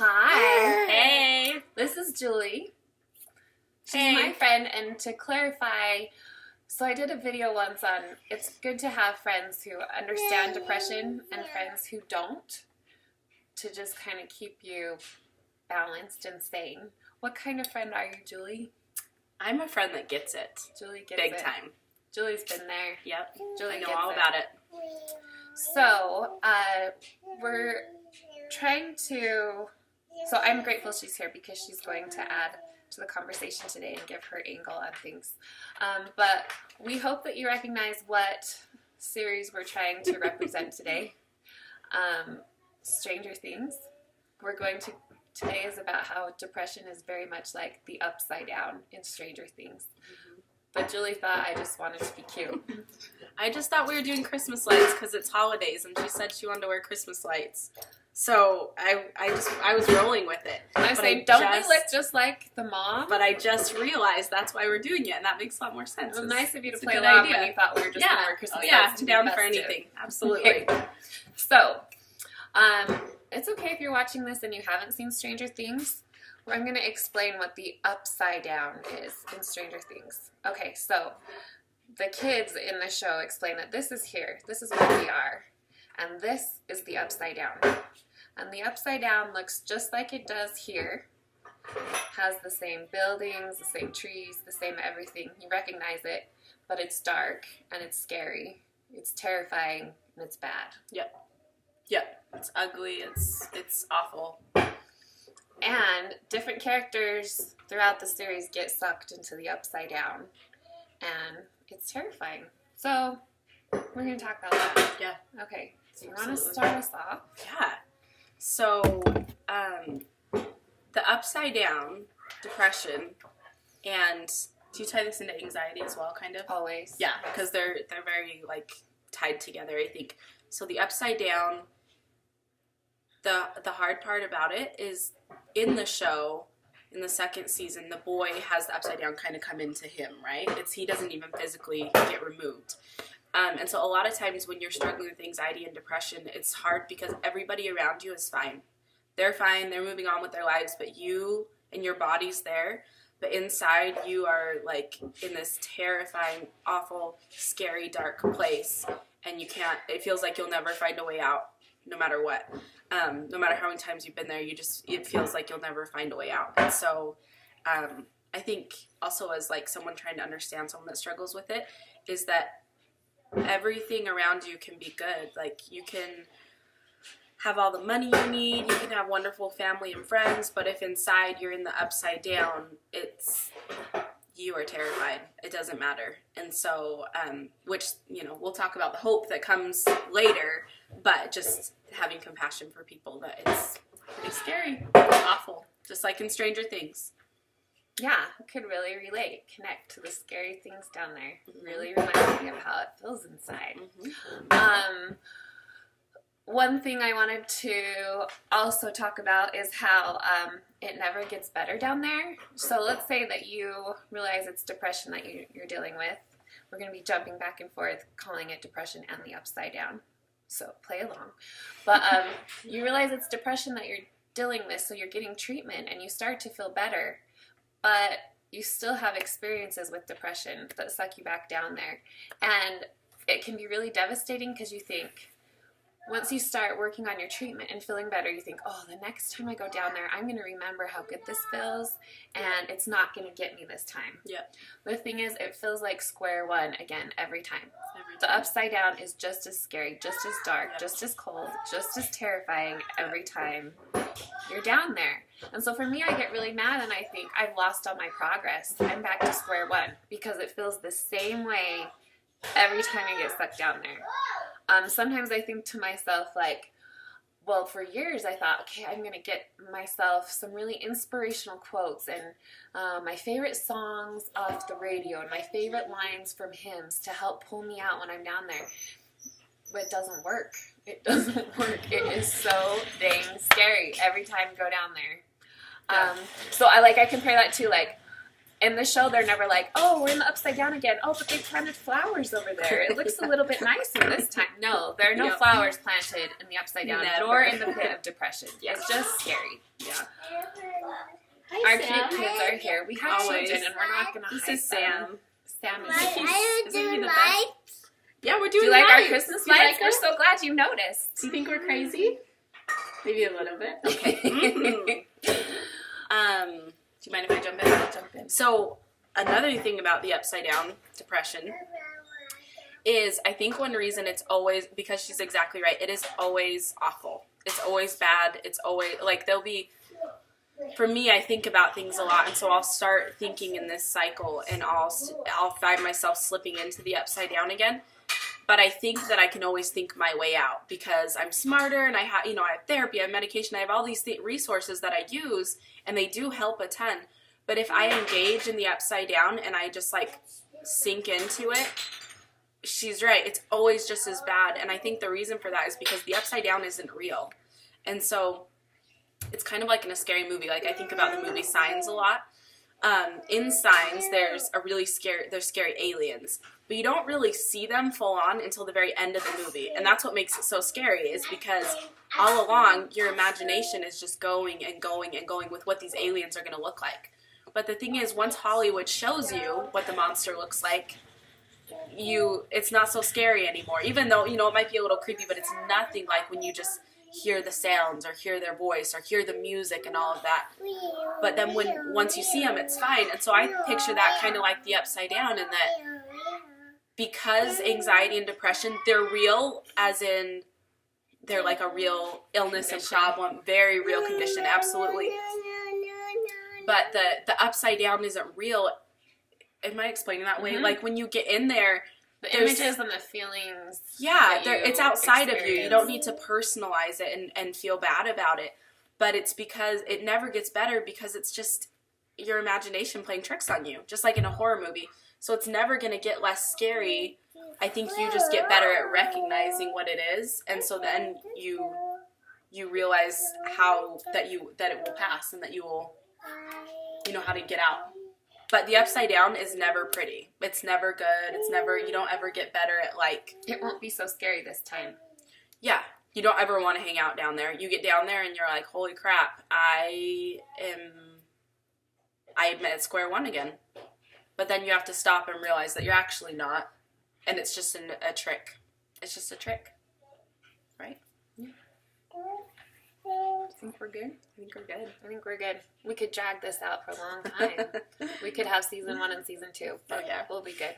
Hi. Hey. This is Julie. She's Hey. my friend, and to clarify, so I did a video once on it's good to have friends who understand depression and friends who don't, to just kind of keep you balanced and sane. What kind of friend are you, Julie? I'm a friend that gets it. Julie gets Big it. time. Julie's been there. Yep. Julie I know gets all it. about it. So, we're trying to, so I'm grateful she's here because she's going to add to the conversation today and give her angle on things. But we hope that you recognize what series we're trying to represent today. Stranger Things. Today is about how depression is very much like the upside down in Stranger Things. But Julie thought I just wanted to be cute. I just thought we were doing Christmas lights because it's holidays, and she said she wanted to wear Christmas lights. So I was rolling with it. I'm saying, don't we look just like the mom? But I just realized that's why we're doing it, and that makes a lot more sense. It was nice of you to It's a play good along idea. when you thought we were just going to wear Christmas lights to be down for festive. anything. Absolutely. Okay. So, it's okay if you're watching this and you haven't seen Stranger Things. Where I'm going to explain what the upside down is in Stranger Things. Okay, so the kids in the show explain that this is here, this is where we are, and this is the upside down. And the upside down looks just like it does here. Has the same buildings, the same trees, the same everything. You recognize it, but it's dark and it's scary. It's terrifying and it's bad. Yep. It's ugly. It's awful. And different characters throughout the series get sucked into the upside down. And it's terrifying. So, we're going to talk about that. Yeah. Okay. So, you want to start us off? Yeah. So, the upside down, depression, and do you tie this into anxiety as well, kind of? Always. Yeah, because they're very, tied together, I think. So the upside down, the hard part about it is in the show, in the second season, the boy has the upside down kind of come into him, right? He doesn't even physically get removed. And so a lot of times when you're struggling with anxiety and depression, it's hard because everybody around you is fine. They're fine, they're moving on with their lives, but you and your body's there. But inside you are in this terrifying, awful, scary, dark place. And it feels like you'll never find a way out, no matter what. No matter how many times you've been there, it feels like you'll never find a way out. And so I think also as someone trying to understand someone that struggles with it, is that everything around you can be good. You can have all the money you need, you can have wonderful family and friends, but if inside you're in the upside down, you are terrified. It doesn't matter. And so, which, we'll talk about the hope that comes later, but just having compassion for people, that it's pretty scary, awful, just like in Stranger Things. Yeah, I could really connect to the scary things down there. It really reminds me of how it feels inside. Mm-hmm. One thing I wanted to also talk about is how it never gets better down there. So let's say that you realize it's depression that you're dealing with. We're going to be jumping back and forth, calling it depression and the upside down. So play along. But you realize it's depression that you're dealing with, so you're getting treatment and you start to feel better. But you still have experiences with depression that suck you back down there. And it can be really devastating because you think, once you start working on your treatment and feeling better, you think, oh, the next time I go down there, I'm going to remember how good this feels, and it's not going to get me this time. Yeah. The thing is, it feels like square one again every time. The upside down is just as scary, just as dark, just as cold, just as terrifying every time you're down there. And so for me, I get really mad and I think I've lost all my progress. I'm back to square one because it feels the same way every time I get stuck down there. Sometimes I think to myself, well, for years I thought, okay, I'm going to get myself some really inspirational quotes and my favorite songs off the radio and my favorite lines from hymns to help pull me out when I'm down there. But it doesn't work. It doesn't work. It is so dang scary every time I go down there. So I compare that to in the show, they're never like, oh, we're in the Upside Down again. Oh, but they planted flowers over there. It looks a little bit nicer this time. No, there are no flowers planted in the Upside Down, nor in the pit of depression. It's just scary. Yeah. Hi, our cute kids are here. We have children, and we're not going to hide them. This is Sam. Sam is Are you the best. Yeah, we're doing Do you like lights. our Christmas lights? We're so glad you noticed. Do you think we're crazy? Maybe a little bit. Okay. Do you mind if I jump in? I'll jump in. So, another thing about the Upside Down depression is I think one reason it's always, because she's exactly right, it is always awful. It's always bad. It's always, like, there'll be, for me, I think about things a lot, and so I'll start thinking in this cycle, and I'll find myself slipping into the Upside Down again. But I think that I can always think my way out because I'm smarter, and I have therapy, I have medication, I have all these resources that I use, and they do help a ton. But if I engage in the Upside Down and I just like sink into it, she's right. It's always just as bad. And I think the reason for that is because the Upside Down isn't real. And so it's kind of like in a scary movie. Like I think about the movie Signs a lot. In Signs, there's scary aliens, but you don't really see them full on until the very end of the movie. And that's what makes it so scary, is because all along your imagination is just going and going and going with what these aliens are going to look like. But the thing is, once Hollywood shows you what the monster looks like, it's not so scary anymore. Even though, it might be a little creepy, but it's nothing like when you just hear the sounds or hear their voice or hear the music and all of that. But then once you see them, it's fine. And so I picture that kind of like the Upside Down, in that because anxiety and depression, they're real, as in they're like a real illness and problem, very real condition, absolutely. But the Upside Down isn't real. Am I explaining that way? Like when you get in there, the images and the feelings. Yeah, it's outside of you. You don't need to personalize it and feel bad about it. But it's because it never gets better, because it's just your imagination playing tricks on you, just like in a horror movie. So it's never going to get less scary. I think you just get better at recognizing what it is, and so then you realize that it will pass, and that you know how to get out. But the Upside Down is never pretty. It's never good. You don't ever get better at it won't be so scary this time. Yeah. You don't ever want to hang out down there. You get down there and you're like, holy crap, I am at square one again. But then you have to stop and realize that you're actually not. And it's just a trick. It's just a trick. Right? Yeah. I think we're good. I think we're good. We could drag this out for a long time. We could have season 1 and season 2. Oh, yeah. We'll be good.